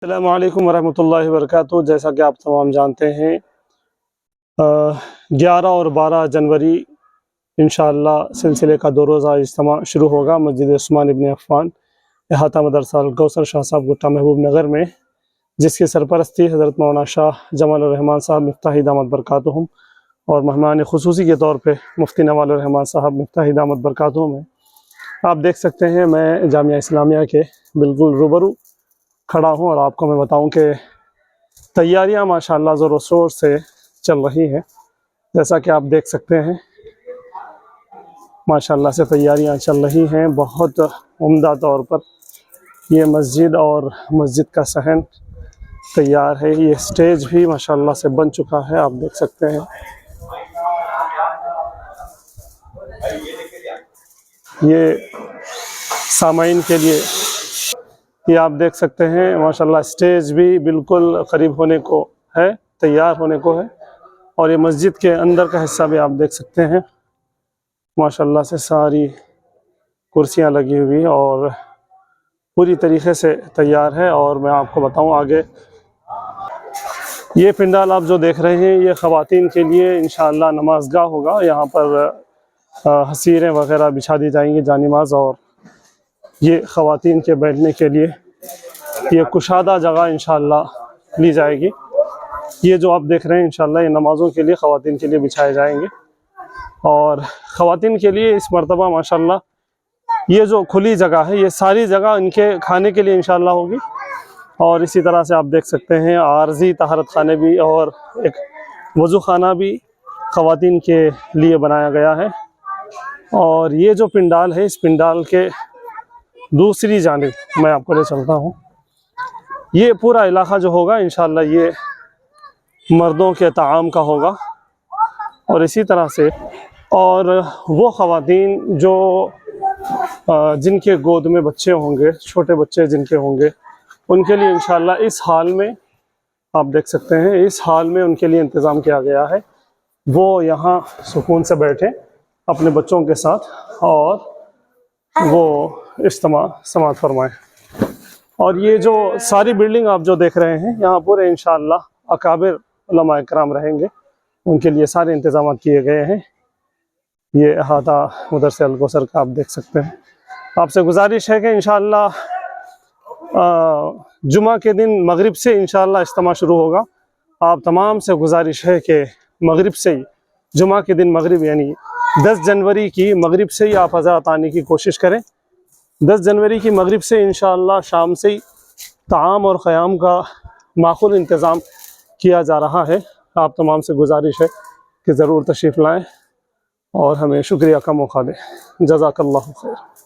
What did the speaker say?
अस्सलामु अलैकुम वरहमतुल्लाहि वबरकातुहू। जैसा कि आप तमाम जानते हैं 11 और 12 जनवरी इंशाअल्लाह सिलसिले का 2 रोज़ा इज्तिमा शुरू होगा मस्जिद उस्मान इब्न अफ़्फ़ान अहाता मदरसा अल-कौसर शाह साहब गुट्टा महबूब नगर में, जिसकी सरपरस्ती हज़रत मौलाना शाह जमालुर रहमान साहब मिफ्ताही दामत बरकातुहुम और मेहमान ख़ुसूसी के तौर पे मुफ्ती नवालुर रहमान साहब मिफ्ताही दामत बरकातुहुम हैं। आप देख सकते हैं मैं जामिया इस्लामिया के बिल्कुल रूबरू खड़ा हूँ और आपको मैं बताऊं कि तैयारियां माशाल्लाह ज़ोर शोर से चल रही हैं। जैसा कि आप देख सकते हैं माशाल्लाह से तैयारियां चल रही हैं बहुत उम्दा तौर पर। ये मस्जिद और मस्जिद का सहन तैयार है, ये स्टेज भी माशाल्लाह से बन चुका है, आप देख सकते हैं। ये सामाइन के लिए ये आप देख सकते हैं माशाल्लाह स्टेज भी बिल्कुल करीब होने को है, तैयार होने को है। और ये मस्जिद के अंदर का हिस्सा भी आप देख सकते हैं माशाल्लाह से सारी कुर्सियां लगी हुई और पूरी तरीके से तैयार है। और मैं आपको बताऊं आगे, ये पिंडाल आप जो देख रहे हैं ये ख़वातीन के लिए इंशाअल्लाह नमाज़गाह होगा। यहाँ पर हसीरें वगैरह बिछा दी जाएंगी जानिमाज़, और ये ख़वातीन के बैठने के लिए ये कुशादा जगह इंशाअल्लाह ली जाएगी। ये जो आप देख रहे हैं इंशाअल्लाह ये नमाज़ों के लिए ख़वातीन के लिए बिछाए जाएंगे। और ख़वातीन के लिए इस मरतबा माशाअल्लाह ये जो खुली जगह है ये सारी जगह इनके खाने के लिए इंशाअल्लाह होगी। और इसी तरह से आप देख सकते हैं आर्जी तहारत खाने भी और एक वज़ू खाना भी ख़वातीन के लिए बनाया गया है। और ये जो पिंडाल है इस पिंडाल के दूसरी जानिब मैं आपको ले चलता हूँ। ये पूरा इलाका जो होगा इंशाअल्लाह ये मर्दों के ताआम का होगा। और इसी तरह से और वो ख़वातीन जो जिनके गोद में बच्चे होंगे, छोटे बच्चे जिनके होंगे, उनके लिए इंशाअल्लाह इस हाल में आप देख सकते हैं, इस हाल में उनके लिए इंतज़ाम किया गया है। वो यहाँ सुकून से बैठें अपने बच्चों के साथ और वो इज्तिमा समाअत फरमाएँ। और ये जो सारी बिल्डिंग आप जो देख रहे हैं यहाँ पूरे इंशाअल्लाह अकाबिर उलमा इकराम रहेंगे, उनके लिए सारे इंतज़ाम किए गए हैं। ये अहाता मदरसा अल-कौसर का आप देख सकते हैं। आपसे गुजारिश है कि इंशाअल्लाह जुमा के दिन मगरिब से इंशाअल्लाह इज्तिमा शुरू होगा। आप तमाम से गुजारिश है कि मगरिब से ही, जुमा के दिन मगरिब यानी 10 जनवरी की मगरिब से ही आप हज़रात आने की कोशिश करें। 10 जनवरी की मगरिब से इंशाअल्लाह शाम से ही ताआम और क़याम का माक़ूल इंतज़ाम किया जा रहा है। आप तमाम से गुजारिश है कि ज़रूर तशरीफ़ लाएँ और हमें शुक्रिया का मौका दें। जज़ाकल्लाहु खैर।